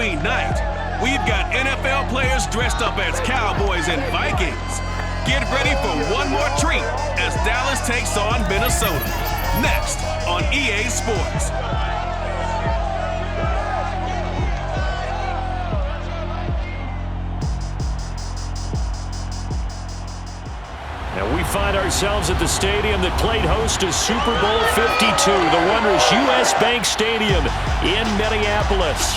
Halloween night, we've got NFL players dressed up as Cowboys and Vikings. Get ready for one more treat as Dallas takes on Minnesota. Next on EA Sports. Now we find ourselves at the stadium that played host to Super Bowl 52, the wondrous U.S. Bank Stadium in Minneapolis.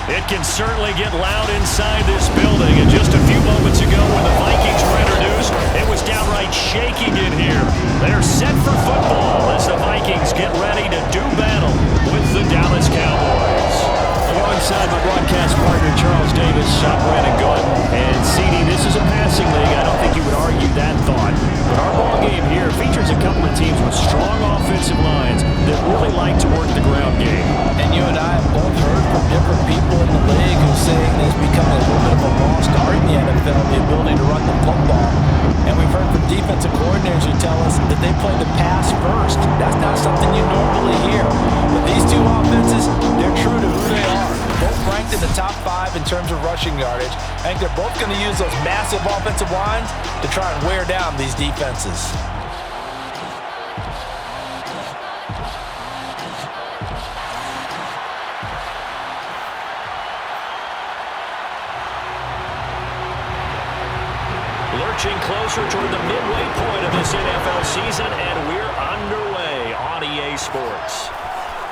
It can certainly get loud inside this building, and just a few moments ago when the Vikings were introduced, it was downright shaking in here. They're set for football as the Vikings get ready to do battle with the Dallas Cowboys. Alongside my broadcast partner, Charles Davis, I'm Brandon Gordon. And CD, this is a passing league. I don't think you would argue that thought. But our ball game here features a couple of teams with strong offensive lines that really like to work the ground game. And you and I have both heard from different people in the league who say there's becoming a little bit of a lost art in the NFL, the ability to run the football. And we've heard from defensive coordinators who tell us that they play the pass first. That's not something you normally hear. But these two offenses, they're true to who they are. Both ranked in the top 5 in terms of rushing yardage. I think they're both going to use those massive offensive lines to try and wear down these defenses. Lurching closer toward the midway point of this NFL season, and we're underway on EA Sports.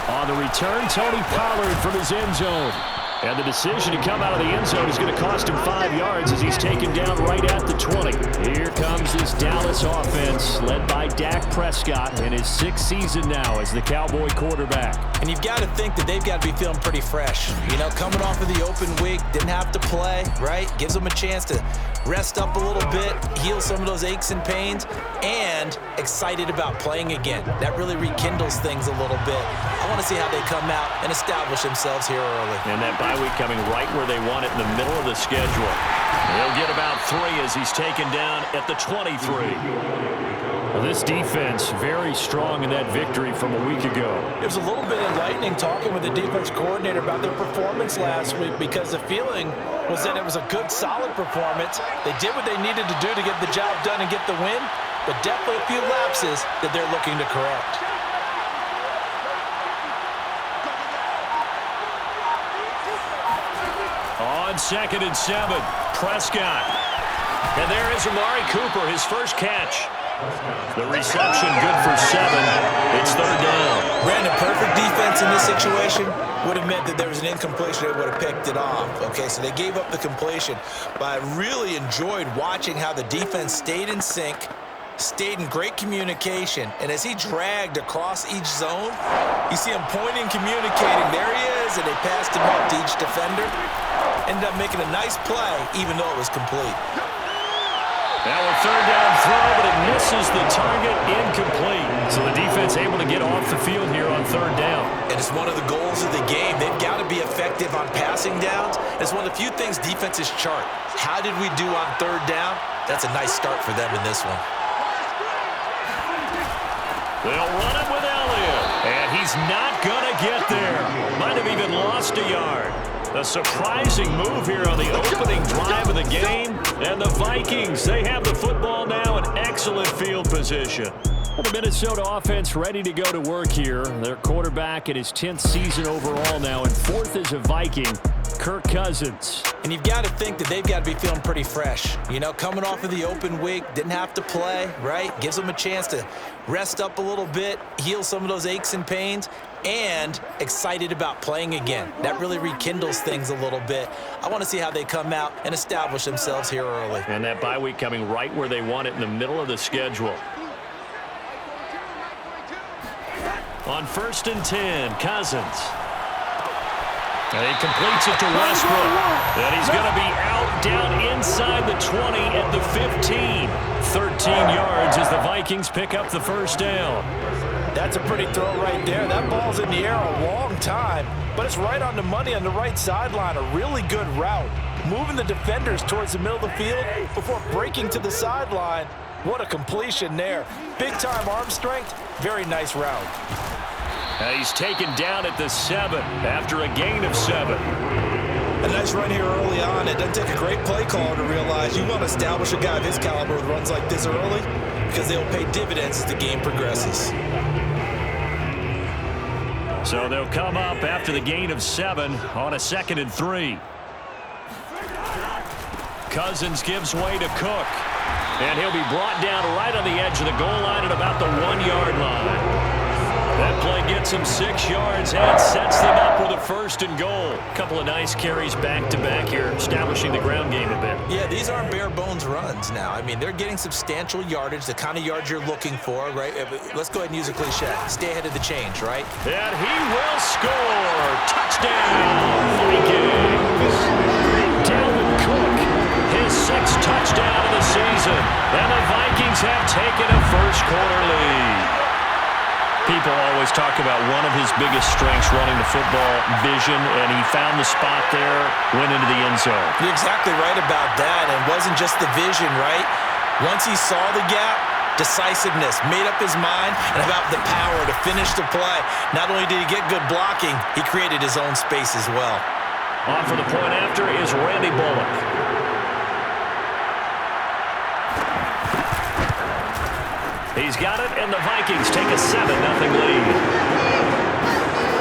On the return, Tony Pollard from his end zone. And the decision to come out of the end zone is going to cost him 5 yards as he's taken down right at the 20. Here comes this Dallas offense led by Dak Prescott in his 6th season now as the Cowboy quarterback. And you've got to think that they've got to be feeling pretty fresh. You know, coming off of the open week, didn't have to play, right? Gives them a chance to rest up a little bit, heal some of those aches and pains, and excited about playing again. That really rekindles things a little bit. I want to see how they come out and establish themselves here early. And that bye week coming right where they want it in the middle of the schedule. He'll get about 3 as he's taken down at the 23. Well, this defense very strong in that victory from a week ago. It was a little bit enlightening talking with the defense coordinator about their performance last week because the feeling was that it was a good, solid performance. They did what they needed to do to get the job done and get the win, but definitely a few lapses that they're looking to correct. On 2nd and 7, Prescott. And there is Amari Cooper, his first catch. The reception good for 7. It's 3rd down. Brandon, perfect defense in this situation would have meant that there was an incompletion. They would have picked it off. Okay, so they gave up the completion. But I really enjoyed watching how the defense stayed in sync, stayed in great communication. And as he dragged across each zone, you see him pointing, communicating. There he is, and they passed him up to each defender. Ended up making a nice play, even though it was complete. Now a 3rd down throw, but it misses the target, incomplete. So the defense able to get off the field here on 3rd down. And it's one of the goals of the game. They've got to be effective on passing downs. It's one of the few things defenses chart. How did we do on 3rd down? That's a nice start for them in this one. They'll run it with Elliott, and he's not going to get there. Might have even lost a yard. A surprising move here on the opening drive of the game. And the Vikings, they have the football now in excellent field position. Well, the Minnesota offense ready to go to work here. Their quarterback in his 10th season overall now, and 4th as a Viking, Kirk Cousins. And you've got to think that they've got to be feeling pretty fresh. You know, coming off of the open week, didn't have to play, right? Gives them a chance to rest up a little bit, heal some of those aches and pains, and excited about playing again. That really rekindles things a little bit. I want to see how they come out and establish themselves here early. And that bye week coming right where they want it in the middle of the schedule. On 1st and 10, Cousins. And he completes it to Westbrook. And he's going to be out down inside the 20 at the 15. 13 yards as the Vikings pick up the 1st down. That's a pretty throw right there. That ball's in the air a long time, but it's right on the money on the right sideline. A really good route. Moving the defenders towards the middle of the field before breaking to the sideline. What a completion there. Big-time arm strength. Very nice route. He's taken down at the 7 after a gain of 7. A nice run here early on. It doesn't take a great play caller to realize you want to establish a guy of his caliber with runs like this early because they'll pay dividends as the game progresses. So they'll come up after the gain of 7 on a 2nd and 3. Cousins gives way to Cook. And he'll be brought down right on the edge of the goal line at about the 1-yard line. That play gets him 6 yards and sets them up with a 1st and goal. A couple of nice carries back-to-back here, establishing the ground game a bit. Yeah, these aren't bare-bones runs now. I mean, they're getting substantial yardage, the kind of yards you're looking for, right? Let's go ahead and use a cliche. Stay ahead of the change, right? And he will score. Touchdown, Vikings. Dalvin Cook, his 6th touchdown of the season. And the Vikings have taken a first-quarter lead. People always talk about one of his biggest strengths running the football, vision, and he found the spot there, went into the end zone. You're exactly right about that, and it wasn't just the vision, right? Once he saw the gap, decisiveness, made up his mind, and about the power to finish the play. Not only did he get good blocking, he created his own space as well. On for the point after is Randy Bullock. He's got it, and the Vikings take a 7-0 lead.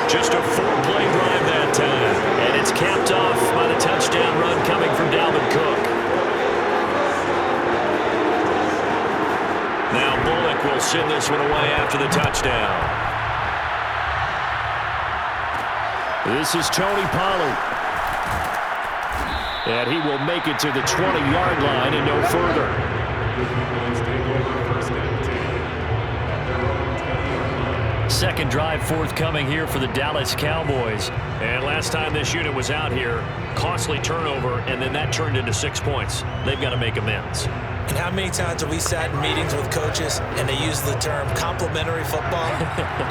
Just a 4-play drive that time, and it's capped off by the touchdown run coming from Dalvin Cook. Now Bullock will send this one away after the touchdown. This is Tony Pollard. And he will make it to the 20-yard line and no further. Second drive forthcoming here for the Dallas Cowboys. And last time this unit was out here, costly turnover, and then that turned into 6 points. They've got to make amends. And how many times have we sat in meetings with coaches and they use the term complementary football?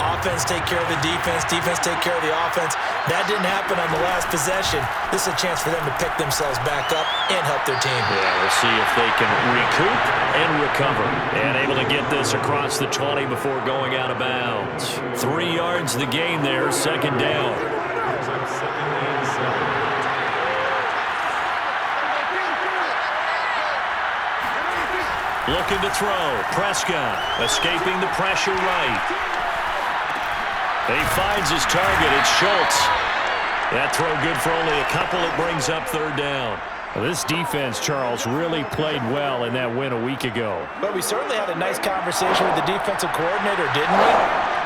Offense take care of the defense, defense take care of the offense. That didn't happen on the last possession. This is a chance for them to pick themselves back up and help their team. Yeah, we'll see if they can recoup and recover. And able to get this across the 20 before going out of bounds. 3 yards the gain there, 2nd down. Looking to throw. Prescott escaping the pressure right. He finds his target. It's Schultz. That throw good for only a couple. It brings up 3rd down. Well, this defense, Charles, really played well in that win a week ago. But we certainly had a nice conversation with the defensive coordinator, didn't we?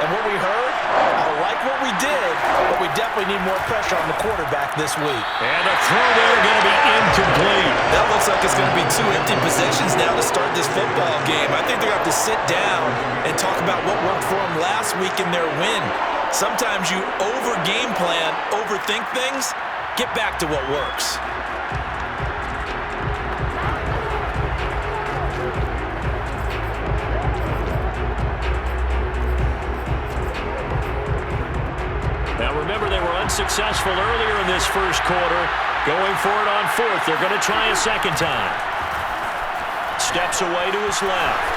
And what we heard, I like what we did, but we definitely need more pressure on the quarterback this week. And a throw there going to be incomplete. That looks like it's going to be 2 empty possessions now to start this football game. I think they're going to have to sit down and talk about what worked for them last week in their win. Sometimes you over-game plan, overthink things, get back to what works. Now remember, they were unsuccessful earlier in this first quarter. Going for it on 4th. They're going to try a 2nd time. Steps away to his left.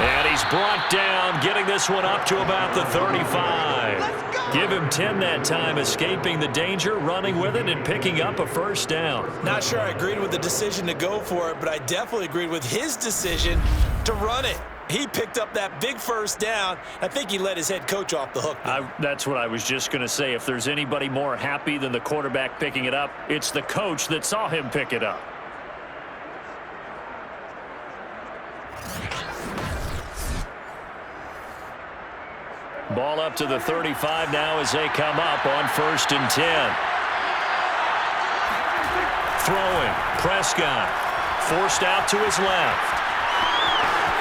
And he's brought down, getting this one up to about the 35. Give him 10 that time, escaping the danger, running with it, and picking up a 1st down. Not sure I agreed with the decision to go for it, but I definitely agreed with his decision to run it. He picked up that big 1st down. I think he let his head coach off the hook. That's what I was just going to say. If there's anybody more happy than the quarterback picking it up, it's the coach that saw him pick it up. Ball up to the 35 now as they come up on 1st and 10. Throwing. Prescott. Forced out to his left.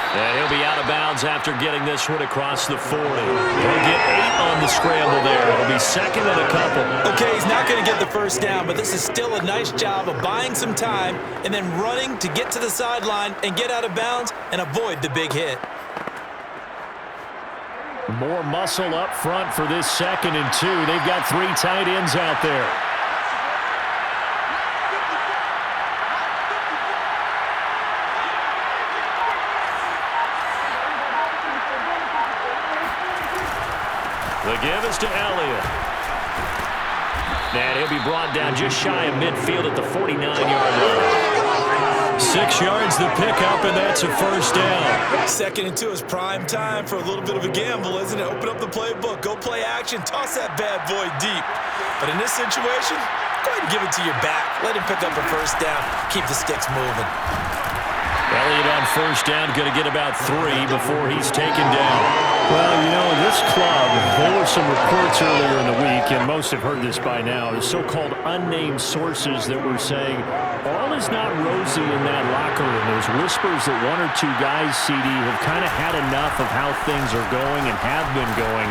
And he'll be out of bounds after getting this one across the 40. He'll get 8 on the scramble there. It'll be 2nd and a couple. Okay, he's not going to get the 1st down, but this is still a nice job of buying some time and then running to get to the sideline and get out of bounds and avoid the big hit. More muscle up front for this 2nd and 2. They've got 3 tight ends out there. The give is to Elliott. And he'll be brought down just shy of midfield at the 49-yard line. 6 yards the pickup, and that's a first down. 2nd and 2 is prime time for a little bit of a gamble, isn't it? Open up the playbook, go play action, toss that bad boy deep. But in this situation, go ahead and give it to your back. Let him pick up a first down. Keep the sticks moving. Elliott on first down, going to get about 3 before he's taken down. Well, you know, this club, there were some reports earlier in the week, and most have heard this by now, the so-called unnamed sources that were saying all is not rosy in that locker room. There's whispers that 1 or 2 guys, CD, have kind of had enough of how things are going and have been going.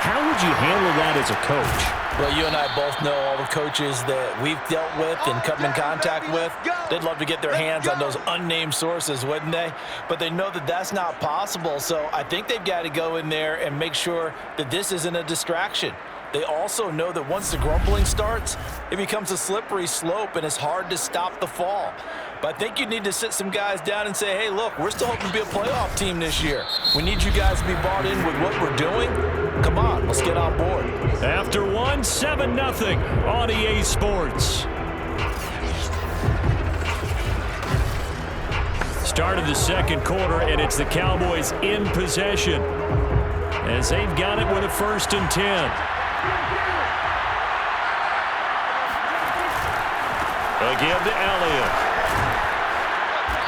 How would you handle that as a coach? Well, you and I both know all the coaches that we've dealt with and come in contact with. They'd love to get their hands on those unnamed sources, wouldn't they? But they know that that's not possible, so I think they've got to go in there and make sure that this isn't a distraction. They also know that once the grumbling starts, it becomes a slippery slope and it's hard to stop the fall. But I think you need to sit some guys down and say, hey, look, we're still hoping to be a playoff team this year. We need you guys to be bought in with what we're doing. Come on, let's get on board. After 1, 7-0 on EA Sports. Start of the second quarter, and it's the Cowboys in possession as they've got it with a 1st and 10. Again to Elliott.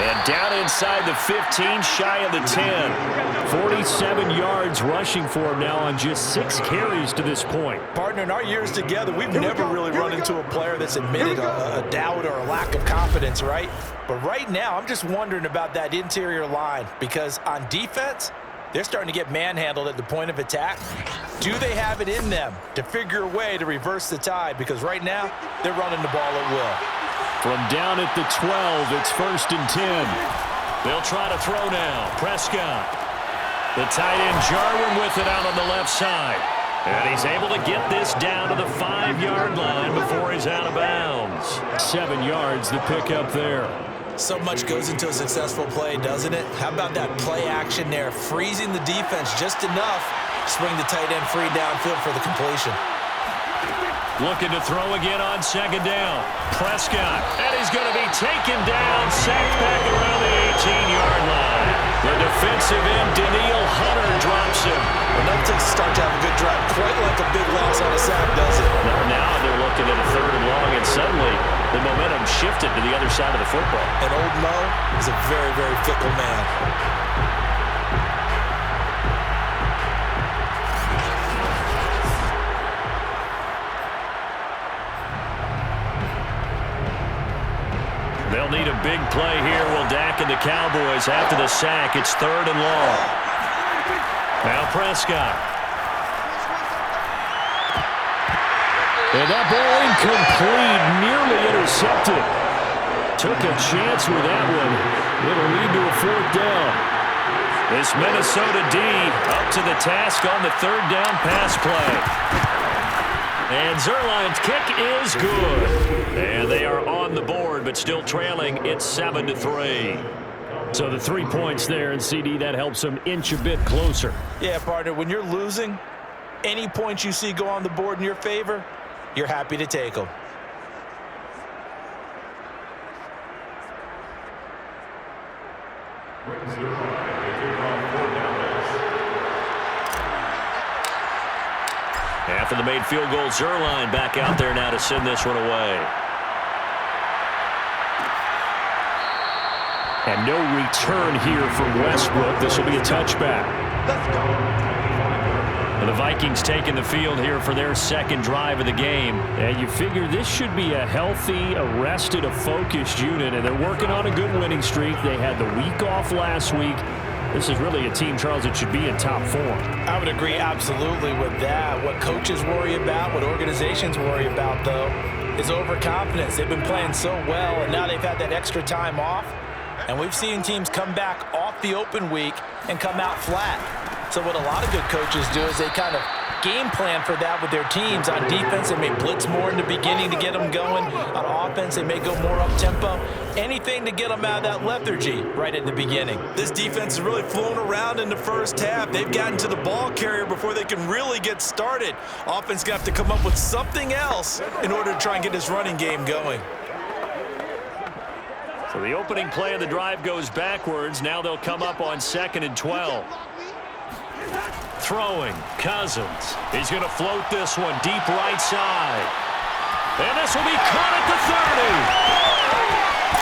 And down inside the 15, shy of the 10. 47 yards rushing for him now on just 6 carries to this point. Partner, in our years together, we've never really run into a player that's admitted a doubt or a lack of confidence, right? But right now, I'm just wondering about that interior line because on defense, they're starting to get manhandled at the point of attack. Do they have it in them to figure a way to reverse the tide? Because right now, they're running the ball at will. From down at the 12, it's 1st and 10. They'll try to throw now. Prescott. The tight end Jarwin with it out on the left side. And he's able to get this down to the 5-yard line before he's out of bounds. 7 yards, the pickup there. So much goes into a successful play, doesn't it? How about that play action there? Freezing the defense just enough. Swing the tight end free downfield for the completion. Looking to throw again on 2nd down. Prescott, and he's going to be taken down, sacked back around the 18-yard line. The defensive end, Daniil Hunter, drops him. Well, that takes a start to have a good drive. Quite like a big loss on a sack, does it? Now they're looking at a 3rd and long, and suddenly the momentum shifted to the other side of the football. And old Mo is a very, very fickle man. They'll need a big play here. Will Dak and the Cowboys after the sack. It's 3rd and long. Now Prescott. And that ball incomplete, nearly intercepted. Took a chance with that one. It'll lead to a 4th down. This Minnesota D up to the task on the 3rd down pass play. And Zerline's kick is good. And they are on the board, but still trailing. It's 7-3. So the 3 points there, and CD, that helps them inch a bit closer. Yeah, partner, when you're losing, any points you see go on the board in your favor, you're happy to take them. After the made field goal, Zerline back out there now to send this one away. And no return here from Westbrook. This will be a touchback. Let's go. And the Vikings taking the field here for their 2nd drive of the game. And you figure this should be a healthy, a rested, a focused unit. And they're working on a good winning streak. They had the week off last week. This is really a team, Charles, that should be in top form. I would agree absolutely with that. What coaches worry about, what organizations worry about, though, is overconfidence. They've been playing so well, and now they've had that extra time off. And we've seen teams come back off the open week and come out flat. So what a lot of good coaches do is they kind of game plan for that with their teams. On defense, they may blitz more in the beginning to get them going. On offense, they may go more up-tempo. Anything to get them out of that lethargy right at the beginning. This defense is really flown around in the first half. They've gotten to the ball carrier before they can really get started. Offense going to have to come up with something else in order to try and get this running game going. So the opening play of the drive goes backwards. Now they'll come up on 2nd and 12. Throwing, Cousins. He's going to float this one deep right side. And this will be caught at the 30.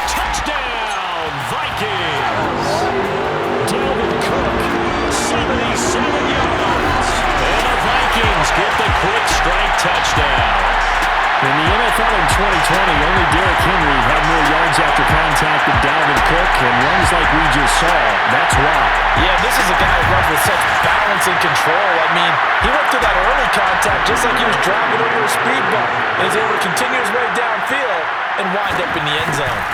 Touchdown, Vikings. Dalvin Cook, 77 yards. And the Vikings get the quick strike touchdown. In the NFL in 2020, only Derrick Henry had more yards after contact than Dalvin Cook, and runs like we just saw. That's why. Yeah, this is a guy who runs with such balance and control. I mean, he went through that early contact just like he was driving over a speed bump, and he's able to continue his way downfield and wind up in the end zone.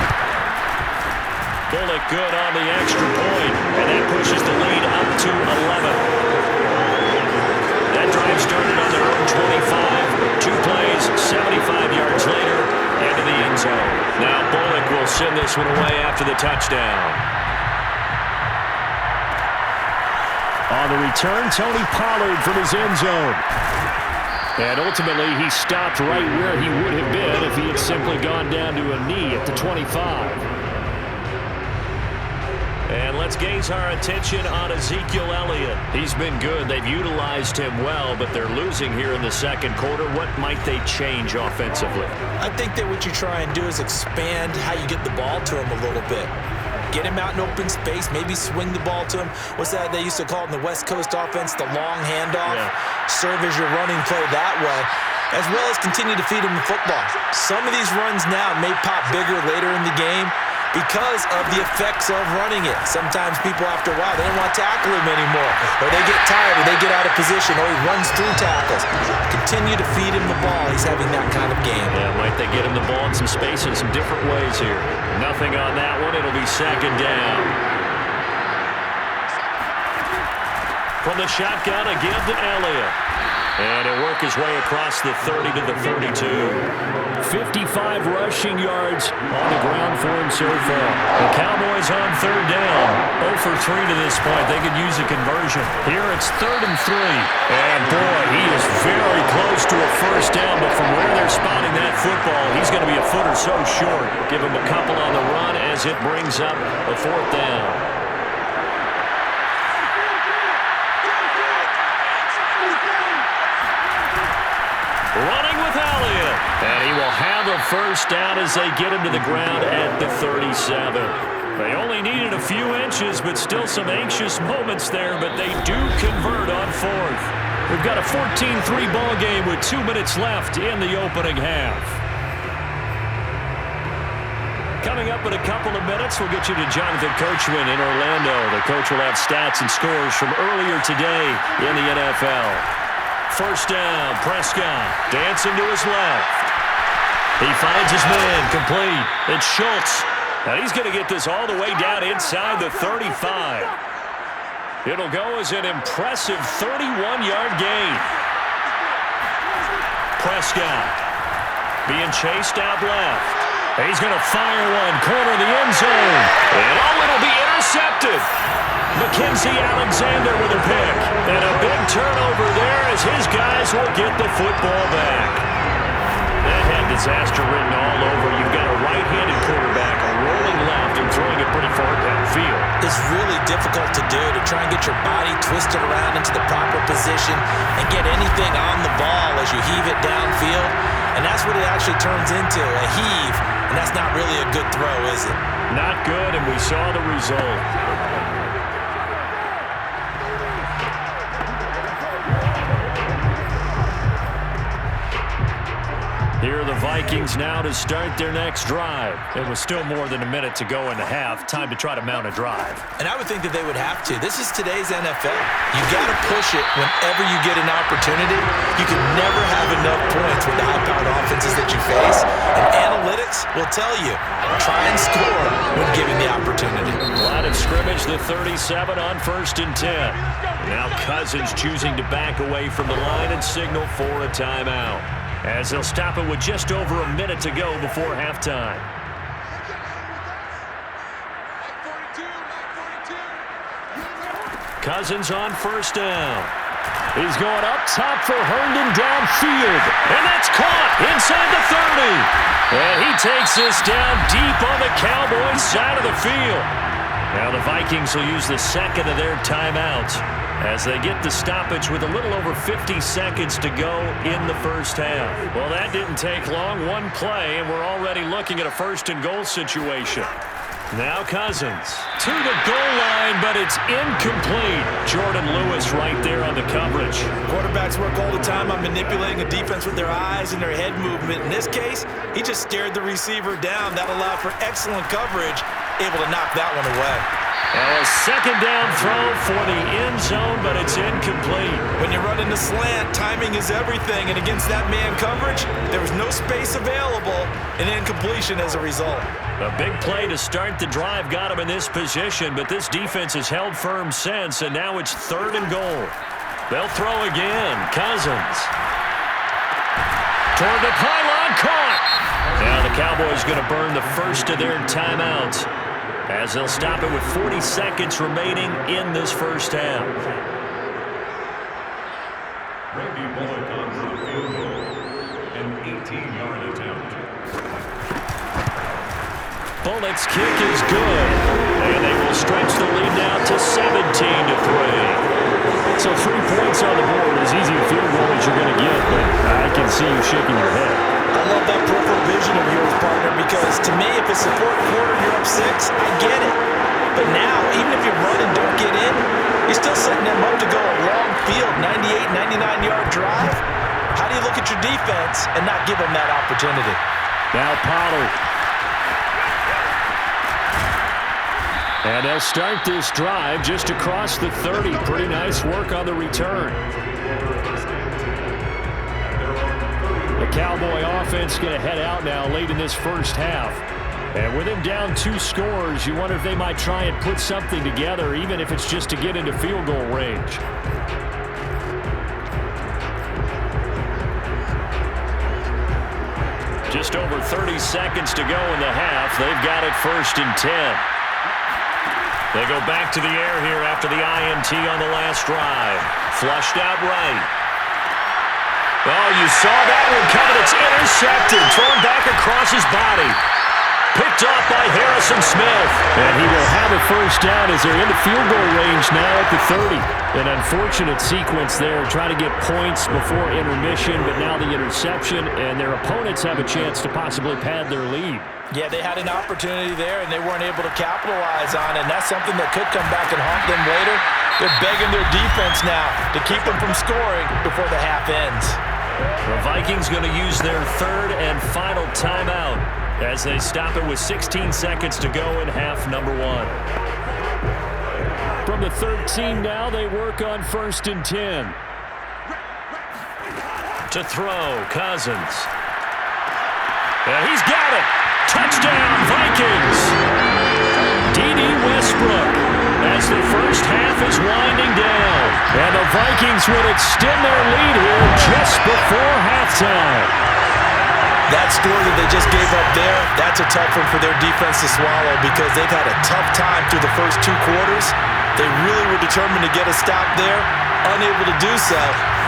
Bullock good on the extra point, and that pushes the lead up to 11. That drive started on their own 25. 2 plays, 75 yards later, into the end zone. Now Bullock will send this one away after the touchdown. On the return, Tony Pollard from his end zone. And ultimately, he stopped right where he would have been if he had simply gone down to a knee at the 25. And let's gaze our attention on Ezekiel Elliott. He's been good. They've utilized him well, but they're losing here in the second quarter. What might they change offensively? I think that what you try and do is expand how you get the ball to him a little bit. Get him out in open space, maybe swing the ball to him. What's that they used to call it in the West Coast offense, the long handoff? Yeah. Serve as your running play that way, as well as continue to feed him the football. Some of these runs now may pop bigger later in the game because of the effects of running it. Sometimes people, after a while, they don't want to tackle him anymore, or they get tired, or they get out of position, or he runs through tackles. Continue to feed him the ball. He's having that kind of game. Yeah, might they get him the ball in some space in some different ways here. Nothing on that one. It'll be 2nd down. From the shotgun, again to Elliott. And he'll work his way across the 30 to the 32. 55 rushing yards on the ground for him so far. The Cowboys on 3rd down. 0 for 3 to this point. They could use a conversion. Here it's 3rd and 3. And boy, he is very close to a first down, but from where they're spotting that football, he's going to be a foot or so short. Give him a couple on the run as it brings up a 4th down. Running with Elliott. And he will have a first down as they get him to the ground at the 37. They only needed a few inches, but still some anxious moments there, but they do convert on 4th. We've got a 14-3 ball game with 2 minutes left in the opening half. Coming up in a couple of minutes, we'll get you to Jonathan Coachman in Orlando. The coach will have stats and scores from earlier today in the NFL. First down, Prescott dancing to his left. He finds his man, complete. It's Schultz. Now he's going to get this all the way down inside the 35. It'll go as an impressive 31-yard gain. Prescott being chased out left. He's going to fire one, corner of the end zone. And it'll be intercepted. Mackenzie Alexander with a pick. And a big turnover there as his guys will get the football back. That had disaster written all over. You've got a right-handed quarterback, a rolling left, and throwing it pretty far downfield. It's really difficult to do, to try and get your body twisted around into the proper position and get anything on the ball as you heave it downfield. And that's what it actually turns into, a heave. And that's not really a good throw, is it? Not good, and we saw the result. Here are the Vikings now to start their next drive. It was still more than a minute to go in the half. Time to try to mount a drive. And I would think that they would have to. This is today's NFL. You got to push it whenever you get an opportunity. You can never have enough points with the high-powered offenses that you face. And analytics will tell you, try and score when given the opportunity. Line of scrimmage, the 37 on 1st and 10. Now Cousins choosing to back away from the line and signal for a timeout, as they'll stop it with just over a minute to go before halftime. Cousins on 1st down. He's going up top for Herndon downfield. And that's caught inside the 30. And he takes this down deep on the Cowboys side of the field. Now the Vikings will use the second of their timeouts as they get the stoppage with a little over 50 seconds to go in the first half. Well, that didn't take long. One play, and we're already looking at a 1st and goal situation. Now Cousins to the goal line, but it's incomplete. Jordan Lewis right there on the coverage. Quarterbacks work all the time on manipulating a defense with their eyes and their head movement. In this case, he just stared the receiver down. That allowed for excellent coverage, able to knock that one away. Now a second down throw for the end zone, but it's incomplete. When you're running the slant, timing is everything, and against that man coverage, there was no space available, and incompletion as a result. A big play to start the drive got him in this position, but this defense has held firm since, and now it's 3rd and goal. They'll throw again. Cousins toward the pylon, caught. Now the Cowboys going to burn the first of their timeouts, as they'll stop it with 40 seconds remaining in this first half. Randy Bullock on for the field goal, an 18-yard attempt. Bullock's kick is good, and they will stretch the lead now to 17-3. So 3 points on the board, as easy a field goal as you're going to get, but I can see you shaking your head. I love that peripheral vision of yours, partner, because to me, if it's the 4th quarter and you're up 6, I get it. But now, even if you run and don't get in, you're still setting them up to go a long field, 98, 99-yard drive. How do you look at your defense and not give them that opportunity? Now Pollard. And they'll start this drive just across the 30. Pretty nice work on the return. The Cowboy offense going to head out now late in this first half. And with them down 2 scores, you wonder if they might try and put something together, even if it's just to get into field goal range. Just over 30 seconds to go in the half. They've got it 1st and 10. They go back to the air here after the INT on the last drive. Flushed out right. Oh, you saw that one coming. It's intercepted. Thrown back across his body. Picked off by Harrison Smith. And he will have a first down as they're in the field goal range now at the 30. An unfortunate sequence there. Trying to get points before intermission, but now the interception, and their opponents have a chance to possibly pad their lead. Yeah, they had an opportunity there, and they weren't able to capitalize on it, and that's something that could come back and haunt them later. They're begging their defense now to keep them from scoring before the half ends. The Vikings going to use their 3rd and final timeout as they stop it with 16 seconds to go in half number 1. From the 13 now, they work on 1st and 10. To throw, Cousins. And he's got it. Touchdown, Vikings! D.D. Westbrook as the first half is winding down. And the Vikings would extend their lead here just before halftime. That score that they just gave up there, that's a tough one for their defense to swallow because they've had a tough time through the first 2 quarters. They really were determined to get a stop there, unable to do so.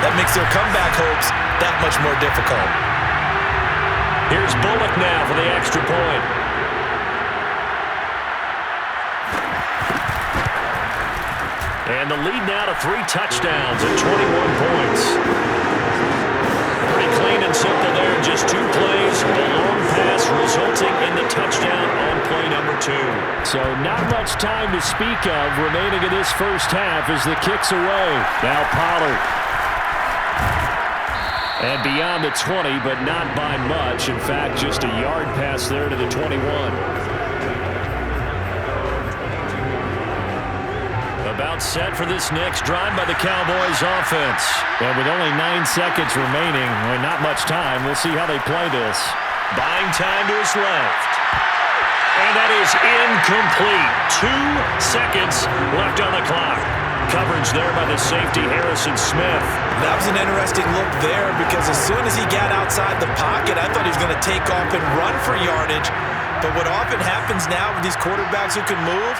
That makes their comeback hopes that much more difficult. Here's Bullock now for the extra point. And the lead now to 3 touchdowns at 21 points. Pretty clean and simple there. Just 2 plays, a long pass resulting in the touchdown on play number 2. So not much time to speak of remaining in this first half as the kick's away. Now Pollard. And beyond the 20, but not by much. In fact, just a yard pass there to the 21. About set for this next drive by the Cowboys offense. And with only 9 seconds remaining, well, not much time, we'll see how they play this. Buying time to his left. And that is incomplete. 2 seconds left on the clock. Coverage there by the safety, Harrison Smith. That was an interesting look there because as soon as he got outside the pocket, I thought he was going to take off and run for yardage. But what often happens now with these quarterbacks who can move,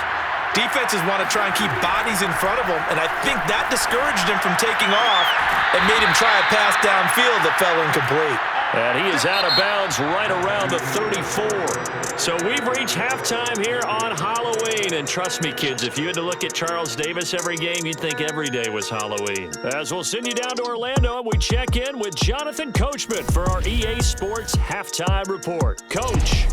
defenses want to try and keep bodies in front of them, and I think that discouraged him from taking off and made him try a pass downfield that fell incomplete. And he is out of bounds right around the 34. So we've reached halftime here on Halloween. And trust me, kids, if you had to look at Charles Davis every game, you'd think every day was Halloween. As we'll send you down to Orlando, and we check in with Jonathan Coachman for our EA Sports Halftime Report. Coach.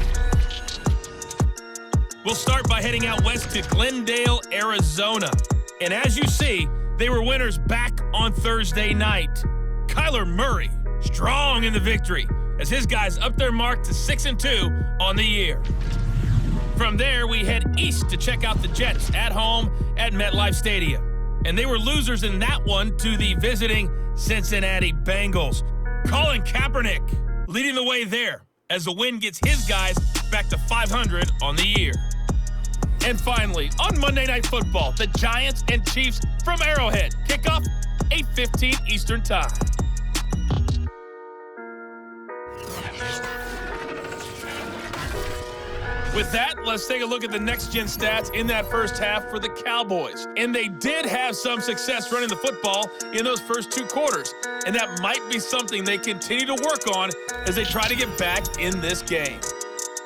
We'll start by heading out west to Glendale, Arizona. And as you see, they were winners back on Thursday night. Kyler Murray, strong in the victory, as his guys up their mark to 6-2 on the year. From there, we head east to check out the Jets at home at MetLife Stadium. And they were losers in that one to the visiting Cincinnati Bengals. Colin Kaepernick leading the way there as the win gets his guys back to 500 on the year. And finally, on Monday Night Football, the Giants and Chiefs from Arrowhead. Kickoff, 8:15 Eastern Time. With that, let's take a look at the next-gen stats in that first half for the Cowboys. And they did have some success running the football in those first 2 quarters. And that might be something they continue to work on as they try to get back in this game.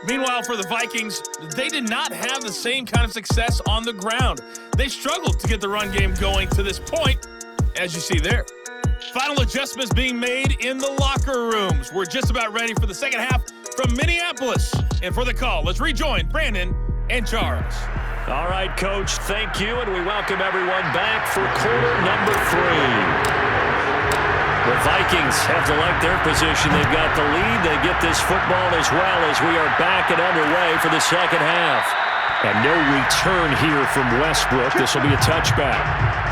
Meanwhile, for the Vikings, they did not have the same kind of success on the ground. They struggled to get the run game going to this point, as you see there. Final adjustments being made in the locker rooms. We're just about ready for the second half from Minneapolis. And for the call, let's rejoin Brandon and Charles. All right, Coach, thank you, and we welcome everyone back for quarter number 3. The Vikings have to like their position. They've got the lead. They get this football as well as we are back and underway for the second half. And no return here from Westbrook. This will be a touchback.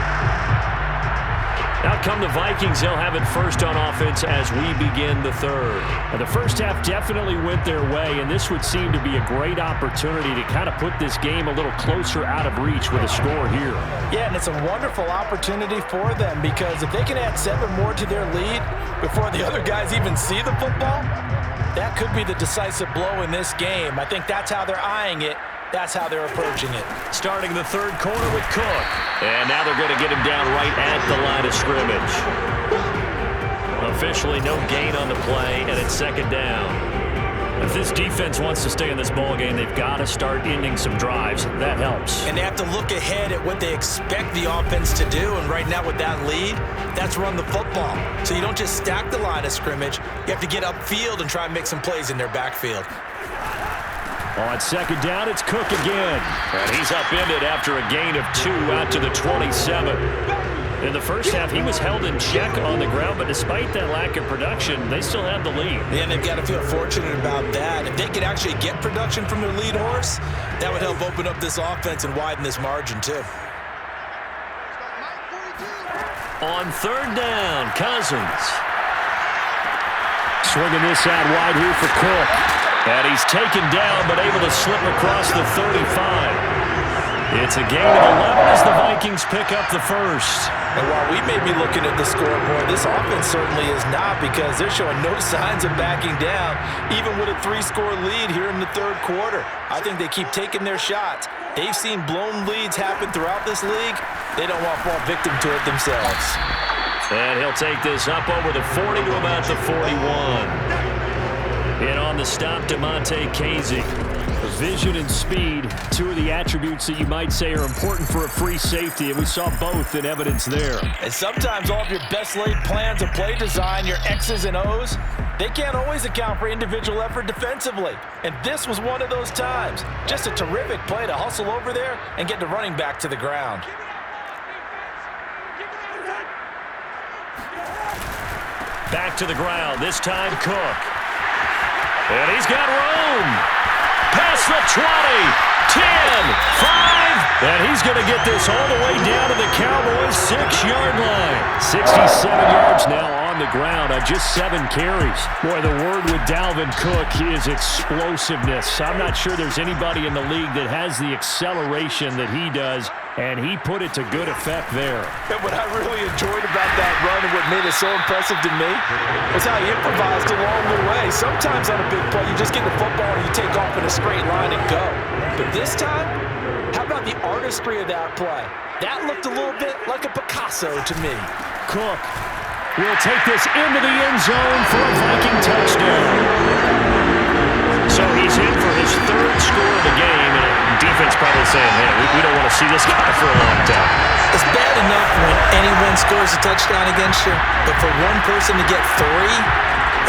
Out come the Vikings. They'll have it first on offense as we begin the third. Now, the first half definitely went their way, and this would seem to be a great opportunity to kind of put this game a little closer out of reach with a score here. Yeah, and it's a wonderful opportunity for them because if they can add 7 more to their lead before the other guys even see the football, that could be the decisive blow in this game. I think that's how they're eyeing it. That's how they're approaching it. Starting the third quarter with Cook. And now they're going to get him down right at the line of scrimmage. Officially no gain on the play, and it's second down. If this defense wants to stay in this ballgame, they've got to start ending some drives. That helps. And they have to look ahead at what they expect the offense to do. And right now with that lead, that's run the football. So you don't just stack the line of scrimmage. You have to get upfield and try and make some plays in their backfield. On second down, it's Cook again. And he's upended after a gain of 2 out to the 27. In the first half, he was held in check on the ground, but despite that lack of production, they still have the lead. Yeah, and they've got to feel fortunate about that. If they could actually get production from their lead horse, that would help open up this offense and widen this margin, too. On third down, Cousins. Swinging this out wide here for Cook. And he's taken down, but able to slip across the 35. It's a gain of 11 as the Vikings pick up the first. And while we may be looking at the scoreboard, this offense certainly is not because they're showing no signs of backing down, even with a 3-score lead here in the third quarter. I think they keep taking their shots. They've seen blown leads happen throughout this league. They don't want to fall victim to it themselves. And he'll take this up over the 40 to about the 41. And on the stop, DeMonte Casey. Vision and speed, 2 of the attributes that you might say are important for a free safety, and we saw both in evidence there. And sometimes all of your best laid plans of play design, your X's and O's, they can't always account for individual effort defensively. And this was one of those times. Just a terrific play to hustle over there and get the running back to the ground. Back to the ground. This time Cook. And he's got room. Past the 20. 10. 5. And he's going to get this all the way down to the Cowboys' 6-yard line. 67 yards now on the ground on just 7 carries. Boy, the word with Dalvin Cook is explosiveness. I'm not sure there's anybody in the league that has the acceleration that he does, and he put it to good effect there. And what I really enjoyed about that run and what made it so impressive to me was how he improvised along the way. Sometimes on a big play, you just get the football and you take off in a straight line and go. But this time, how about the artistry of that play? That looked a little bit like a Picasso to me. Cook will take this into the end zone for a Viking touchdown. So he's in for his 3rd score of the game, and defense probably saying, hey, we don't want to see this guy for a long time. It's bad enough when anyone scores a touchdown against you, but for one person to get 3,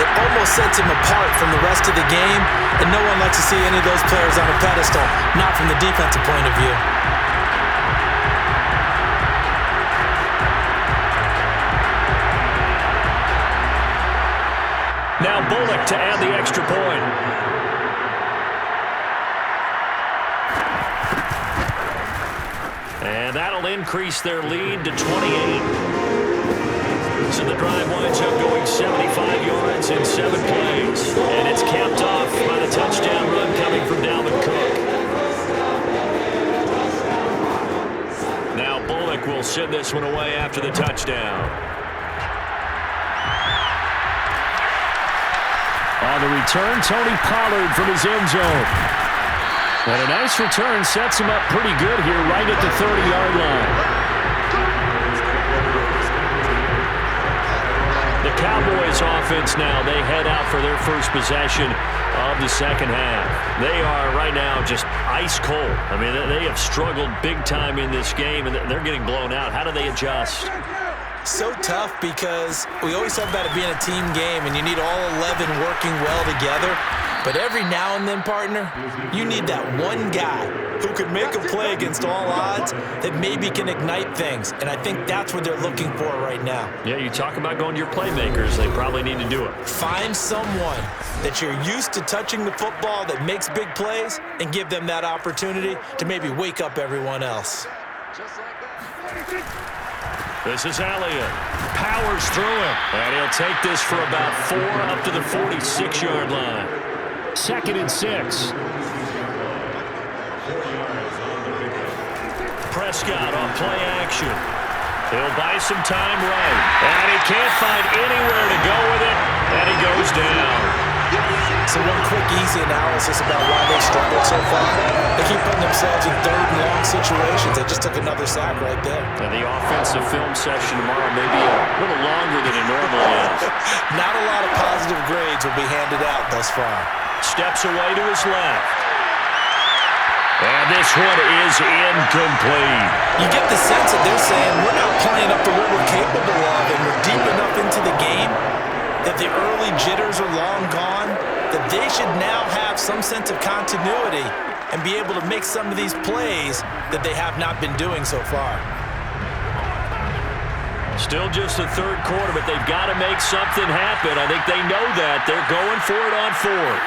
it almost sets him apart from the rest of the game, and no one likes to see any of those players on a pedestal, not from the defensive point of view. Now Bullock to add the extra point. And that'll increase their lead to 28. So the drive winds up going 75 yards in 7 plays. And it's capped off by the touchdown run coming from Dalvin Cook. Now Bullock will send this one away after the touchdown. On the return, Tony Pollard from his end zone. And a nice return sets him up pretty good here right at the 30-yard line. The Cowboys offense now, they head out for their first possession of the second half. They are right now just ice cold. I mean, they have struggled big time in this game, and they're getting blown out. How do they adjust? So tough because we always talk about it being a team game and you need all 11 working well together. But every now and then, partner, you need that one guy who could make a play against all odds that maybe can ignite things. And I think that's what they're looking for right now. Yeah, you talk about going to your playmakers. They probably need to do it. Find someone that you're used to touching the football that makes big plays and give them that opportunity to maybe wake up everyone else. This is Elliott. Powers through it. And he'll take this for about 4 up to the 46-yard line. 2nd and 6. Prescott on play action. He'll buy some time right. And he can't find anywhere to go with it. And he goes down. So one quick, easy analysis about why they struggled so far. They keep putting themselves in 3rd and long situations. They just took another sack right there. And the offensive film session tomorrow may be a little longer than it normally is. Not a lot of positive grades will be handed out thus far. Steps away to his left. And this one is incomplete. You get the sense that they're saying we're not playing up to what we're capable of, and we're deep enough into the game that the early jitters are long gone, that they should now have some sense of continuity and be able to make some of these plays that they have not been doing so far. Still just the 3rd quarter, but they've got to make something happen. I think they know that. They're going for it on 4th.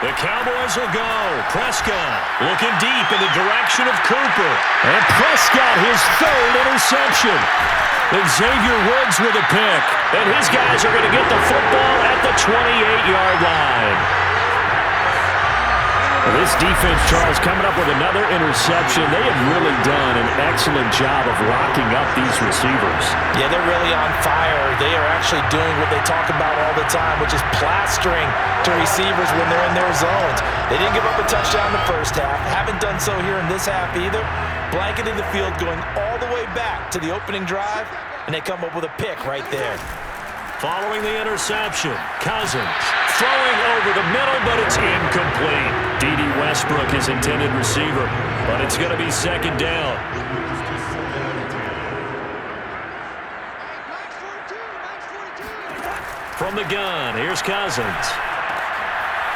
The Cowboys will go. Prescott looking deep in the direction of Cooper. And Prescott, his 3rd interception. And Xavier Woods with a pick. And his guys are going to get the football at the 28-yard line. This defense, Charles, coming up with another interception. They have really done an excellent job of locking up these receivers. Yeah, they're really on fire. They are actually doing what they talk about all the time, which is plastering to receivers when they're in their zones. They didn't give up a touchdown in the first half. Haven't done so here in this half either. Blanketing the field, going all the way back to the opening drive, and they come up with a pick right there. Following the interception, Cousins throwing over the middle, but it's incomplete. D.D. Westbrook, his intended receiver, but it's going to be 2nd down. From the gun, here's Cousins.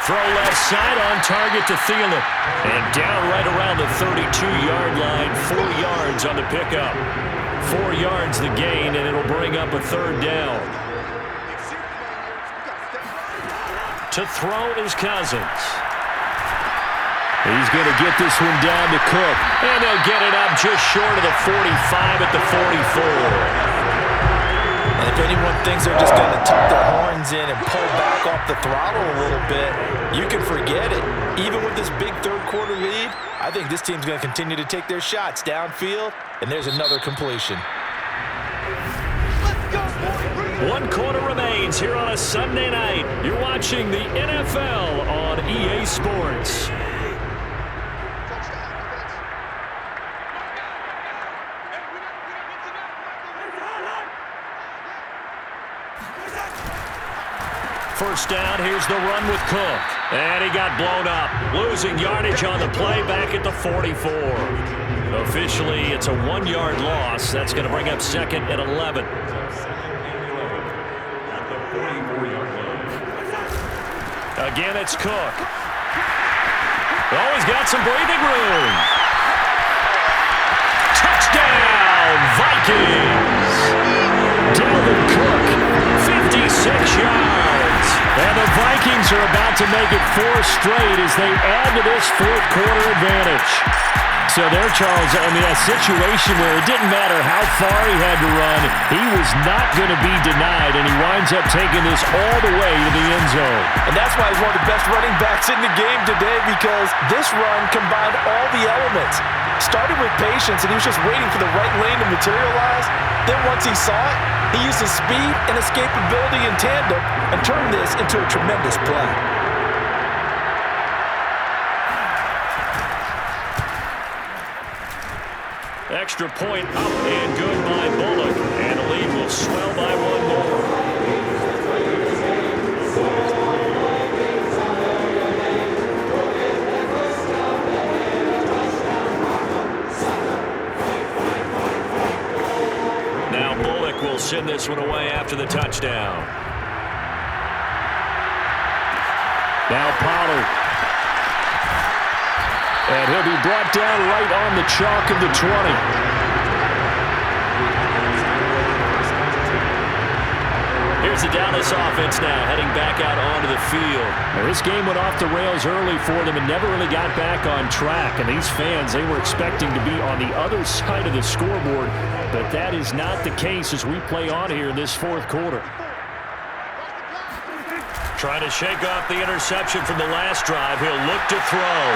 Throw left side on target to Thielen. And down right around the 32-yard line, 4 yards on the pickup. 4 yards the gain, and it'll bring up a 3rd down. To throw is Cousins. He's going to get this one down to Cook. And they'll get it up just short of the 45 at the 44. And if anyone thinks they're just going to tuck their horns in and pull back off the throttle a little bit, you can forget it. Even with this big third-quarter lead, I think this team's going to continue to take their shots downfield, and there's another completion. 1 quarter remains here on a Sunday night. You're watching the NFL on EA Sports. First down, here's the run with Cook. And he got blown up. Losing yardage on the play back at the 44. Officially, it's a 1-yard loss. That's going to bring up 2nd and 11. Again, it's Cook. Oh, he's got some breathing room. Touchdown, Vikings. Dalvin Cook, 56 yards. And the Vikings are about to make it 4 straight as they add to this fourth-quarter advantage. So there, Charles, I mean, a situation where it didn't matter how far he had to run, he was not going to be denied, and he winds up taking this all the way to the end zone. And that's why he's one of the best running backs in the game today, because this run combined all the elements. Started with patience, and he was just waiting for the right lane to materialize. Then once he saw it, he used his speed and escapability in tandem and turned this into a tremendous play. Extra point up and good by Bullock. And the lead will swell by 1 more. Now Bullock will send this one away after the touchdown. Now Pollard. And he'll be brought down right on the chalk of the 20. Here's the Dallas offense now, heading back out onto the field. Now, this game went off the rails early for them and never really got back on track. And these fans, they were expecting to be on the other side of the scoreboard. But that is not the case as we play on here in this fourth quarter. Trying to shake off the interception from the last drive. He'll look to throw.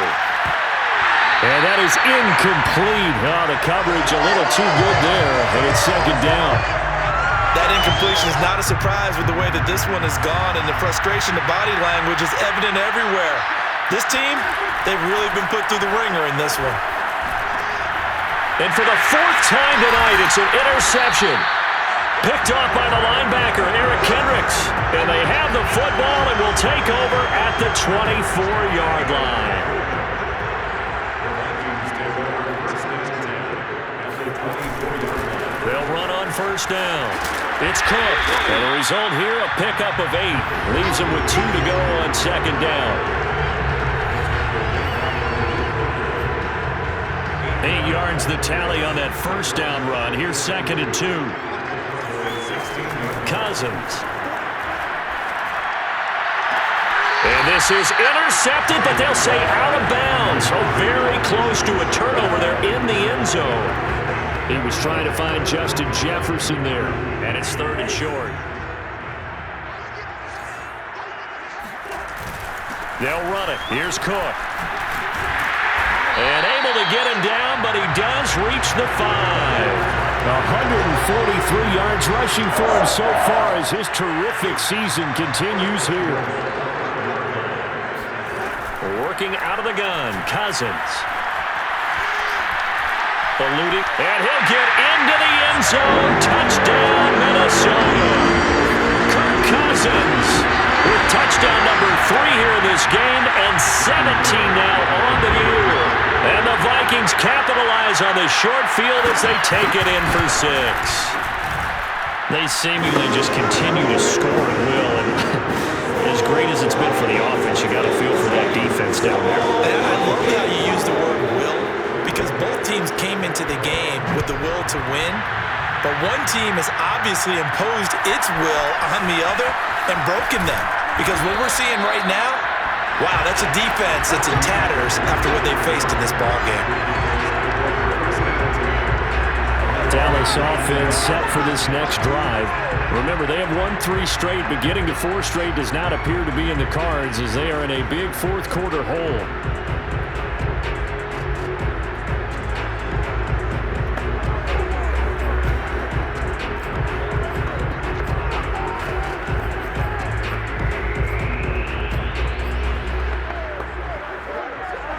And that is incomplete. Oh, the coverage a little too good there, and it's 2nd down. That incompletion is not a surprise with the way that this one has gone, and the frustration, the body language is evident everywhere. This team, they've really been put through the ringer in this one. And for the 4th time tonight, it's an interception. Picked off by the linebacker, Eric Kendricks. And they have the football and will take over at the 24-yard line. They'll run on first down. It's Cook. And the result here, a pickup of 8. Leaves him with 2 to go on 2nd down. 8 yards the tally on that first down run. Here's 2nd and 2. Cousins. And this is intercepted, but they'll say out of bounds. So very close to a turnover there in the end zone. He was trying to find Justin Jefferson there, and it's 3rd and short. They'll run it. Here's Cook. And able to get him down, but he does reach the 5. 143 yards rushing for him so far as his terrific season continues here. Working out of the gun, Cousins. Eluding, and he'll get into the end zone. Touchdown, Minnesota. Kirk Cousins with touchdown number 3 here in this game, and 17 now on the year. And the Vikings capitalize on the short field as they take it in for 6. They seemingly just continue to score at will, and as great as it's been for the offense, you got to feel for that defense down there. And I love how you use the word will, because both teams came into the game with the will to win, but one team has obviously imposed its will on the other and broken them. Because what we're seeing right now, wow, that's a defense that's in tatters after what they faced in this ball game. Dallas offense set for this next drive. Remember, they have won 3 straight, but getting to 4 straight does not appear to be in the cards as they are in a big fourth quarter hole.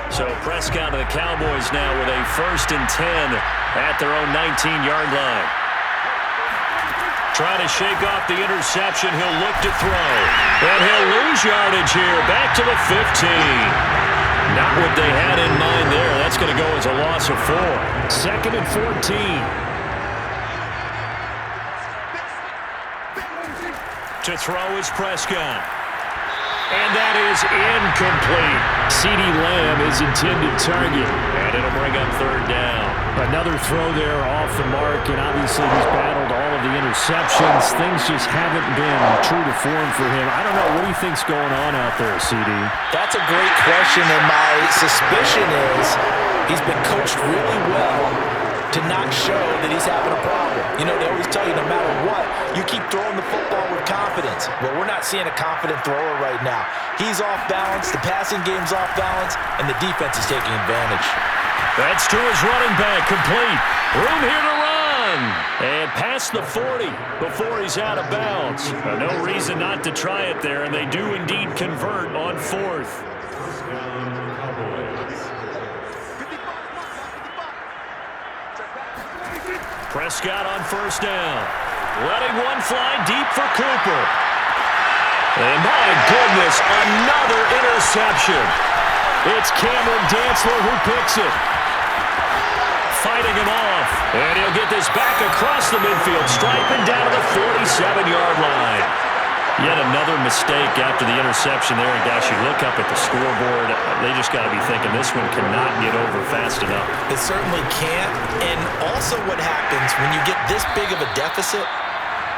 So Prescott of the Cowboys now with a 1st and 10 at their own 19-yard line. Trying to shake off the interception. He'll look to throw. And he'll lose yardage here. Back to the 15. Not what they had in mind there. That's going to go as a loss of 4. 2nd and 14. To throw is Prescott. And that is incomplete. CeeDee Lamb is intended target. And it'll bring up 3rd down. Another throw there off the mark. And obviously he's battled all of the interceptions. Things just haven't been true to form for him. I don't know. What do you think's going on out there, CD? That's a great question. And my suspicion is he's been coached really well to not show that he's having a problem. You know, they always tell you no matter what, you keep throwing the football with confidence. Well, we're not seeing a confident thrower right now. He's off balance, the passing game's off balance, and the defense is taking advantage. That's to his running back, complete. Room here to run. And past the 40 before he's out of bounds. No reason not to try it there, and they do indeed convert on 4th. Prescott on 1st down. Letting one fly deep for Cooper. And my goodness, another interception. It's Cameron Dantzler who picks it. Fighting him off. And he'll get this back across the midfield stripe and down to the 47-yard line. Yet another mistake after the interception there. And gosh, you look up at the scoreboard, they just got to be thinking this one cannot get over fast enough. It certainly can't. And also what happens when you get this big of a deficit,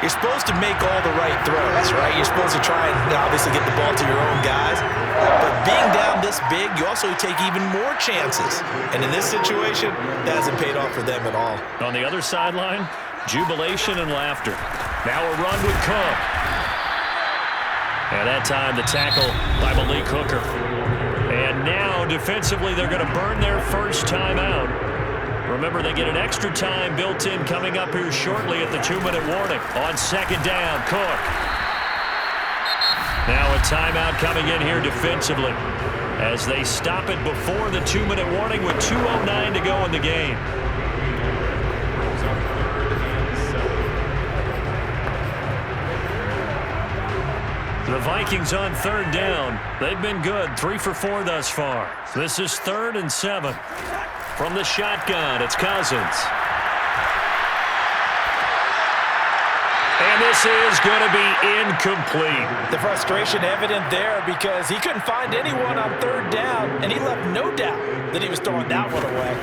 you're supposed to make all the right throws, right? You're supposed to try and obviously get the ball to your own guys. But being down this big, you also take even more chances. And in this situation, that hasn't paid off for them at all. On the other sideline, jubilation and laughter. Now a run with Cook. And that time the tackle by Malik Hooker. And now defensively they're going to burn their first timeout. Remember, they get an extra time built in coming up here shortly at the 2-minute warning. On 2nd down, Cook. Now a timeout coming in here defensively as they stop it before the 2-minute warning with 2:09 to go in the game. The Vikings on 3rd down. They've been good, 3 for 4 thus far. This is 3rd and 7. From the shotgun, it's Cousins. And this is going to be incomplete. The frustration evident there because he couldn't find anyone on 3rd down, and he left no doubt that he was throwing that one away.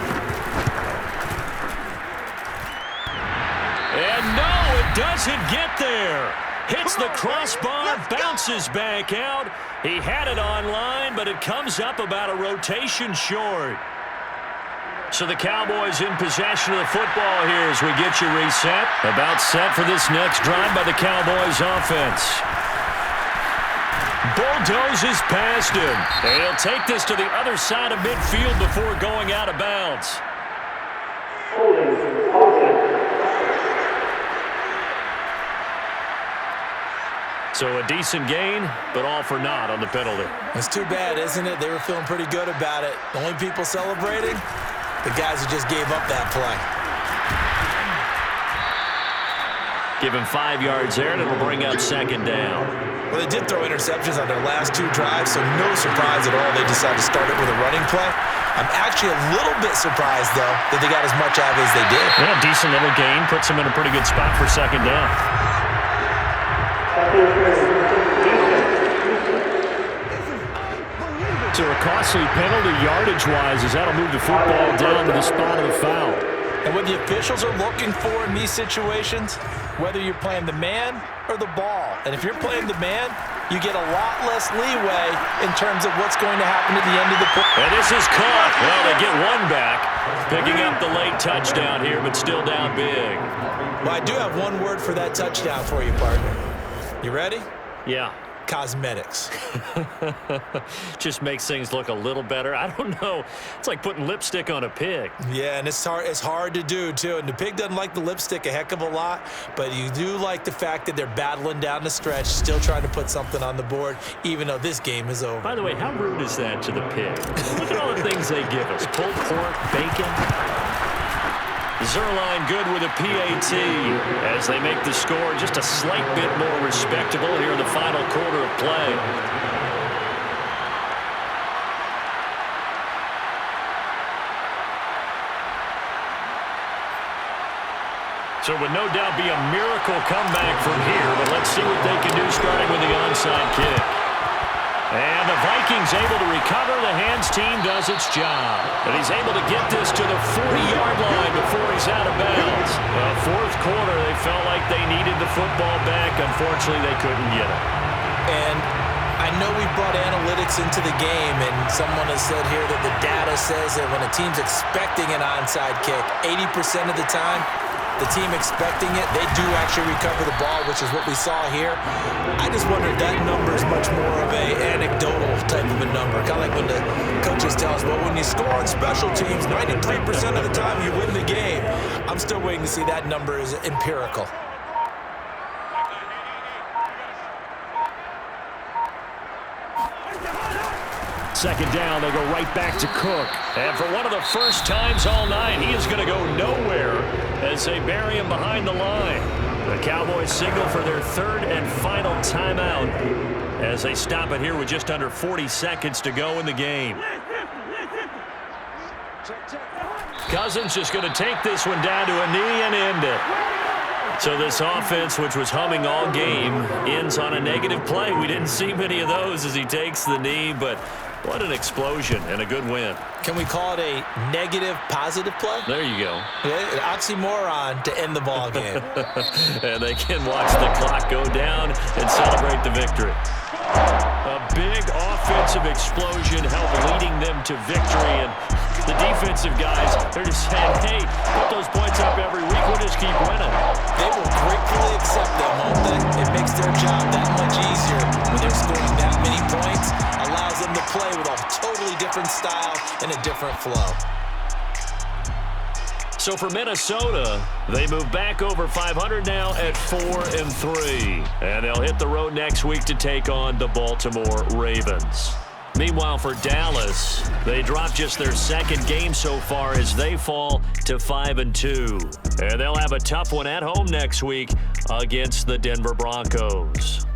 And no, it doesn't get there. Hits the crossbar, bounces back out. He had it online, but it comes up about a rotation short. So the Cowboys in possession of the football here as we get you reset. About set for this next drive by the Cowboys offense. Bulldozes past him. And he'll take this to the other side of midfield before going out of bounds. So a decent gain, but all for naught on the penalty. It's too bad, isn't it? They were feeling pretty good about it. The only people celebrating, the guys who just gave up that play. Give him 5 yards there, and it'll bring up 2nd down. Well, they did throw interceptions on their last 2 drives, so no surprise at all they decided to start it with a running play. I'm actually a little bit surprised, though, that they got as much out of it as they did. Yeah, decent little gain. Puts them in a pretty good spot for 2nd down. So a costly penalty yardage-wise as that'll move the football down to the spot of the foul. And what the officials are looking for in these situations, whether you're playing the man or the ball, and if you're playing the man, you get a lot less leeway in terms of what's going to happen at the end of the quarter. And this is caught. Well, they get one back, picking up the late touchdown here, but still down big. Well, I do have one word for that touchdown for you, partner. You ready? Yeah. Cosmetics. Just makes things look a little better. I don't know. It's like putting lipstick on a pig. Yeah, and it's hard to do, too. And the pig doesn't like the lipstick a heck of a lot, but you do like the fact that they're battling down the stretch, still trying to put something on the board, even though this game is over. By the way, how rude is that to the pig? Look at all the things they give us. Pulled pork, bacon. Zerline good with a PAT as they make the score just a slight bit more respectable here in the final quarter of play. So it would no doubt be a miracle comeback from here, but let's see what they can do starting with the onside kick. And the Vikings able to recover. The hands team does its job. And he's able to get this to the 40-yard line before he's out of bounds. Fourth quarter, they felt like they needed the football back. Unfortunately, they couldn't get it. And I know we brought analytics into the game, and someone has said here that the data says that when a team's expecting an onside kick, 80% of the time, the team expecting it, they do actually recover the ball, which is what we saw here. I just wonder if that number is much more of an anecdotal type of a number. Kind of like when the coaches tell us, well, when you score on special teams, 93% of the time you win the game. I'm still waiting to see that number is empirical. Second down, they go right back to Cook. And for one of the first times all night, he is going to go nowhere as they bury him behind the line. The Cowboys signal for their third and final timeout as they stop it here with just under 40 seconds to go in the game. Cousins just going to take this one down to a knee and end it. So this offense, which was humming all game, ends on a negative play. We didn't see many of those as he takes the knee, but what an explosion and a good win. Can we call it a negative positive play? There you go. Yeah, an oxymoron to end the ball game. And they can watch the clock go down and celebrate the victory. A big offensive explosion helped leading them to victory. And the defensive guys, they're just saying, hey, put those points up every week. We'll just keep winning. They will gratefully accept them, won't they? It makes their job that much easier when they're scoring that many points. Allows them to play with a totally different style and a different flow. So for Minnesota, they move back over 500 now at 4-3. And they'll hit the road next week to take on the Baltimore Ravens. Meanwhile, for Dallas, they drop just their second game so far as they fall to 5-2. And they'll have a tough one at home next week against the Denver Broncos.